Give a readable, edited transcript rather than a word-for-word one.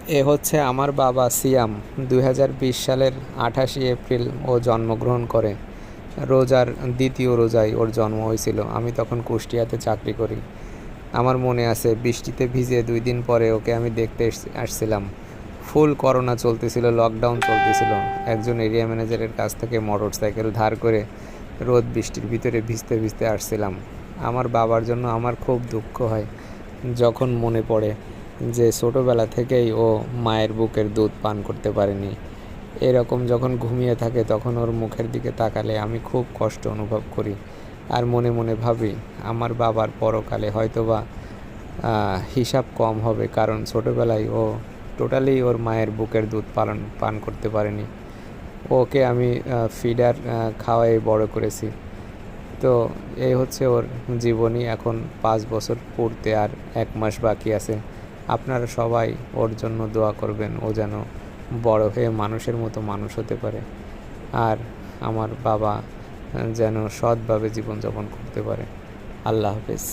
এ হচ্ছে আমার বাবা সিয়াম। 2020 সালের 28 এপ্রিল ও জন্মগ্রহণ করে। রোজার দ্বিতীয় রোজায় ওর জন্ম হয়েছিল। আমি তখন কুষ্টিয়াতে চাকরি করি। আমার মনে আছে, বৃষ্টিতে ভিজে 2 দিন পরে ওকে আমি দেখতে আসছিলাম। ফুল করোনা চলতেছিল, লকডাউন চলতেছিল। একজন এরিয়া ম্যানেজারের কাছ থেকে মোটর সাইকেল ধার করে রোদ বৃষ্টির ভিতরে ভিজতে ভিজতে আসছিলাম। আমার বাবার জন্য আমার খুব দুঃখ হয় যখন মনে পড়ে যে ছোটোবেলা থেকেই ও মায়ের বুকের দুধ পান করতে পারেনি। এরকম যখন ঘুমিয়ে থাকে তখন ওর মুখের দিকে তাকালে আমি খুব কষ্ট অনুভব করি। আর মনে মনে ভাবি, আমার বাবার পরকালে হয়তোবা হিসাব কম হবে, কারণ ছোটোবেলায় ও টোটালি ওর মায়ের বুকের দুধ পান করতে পারেনি। ওকে আমি ফিডার খাওয়াই বড় করেছি। তো এই হচ্ছে ওর জীবনী। এখন 5 বছর পূর্তে আর 1 মাস বাকি আছে। আপনারা সবাই ওর জন্য দোয়া করবেন, ও যেন বড় হয়ে মানুষের মতো মানুষ হতে পারে, আর আমার বাবা যেন সৎভাবে জীবনযাপন করতে পারে। আল্লাহ হাফেজ।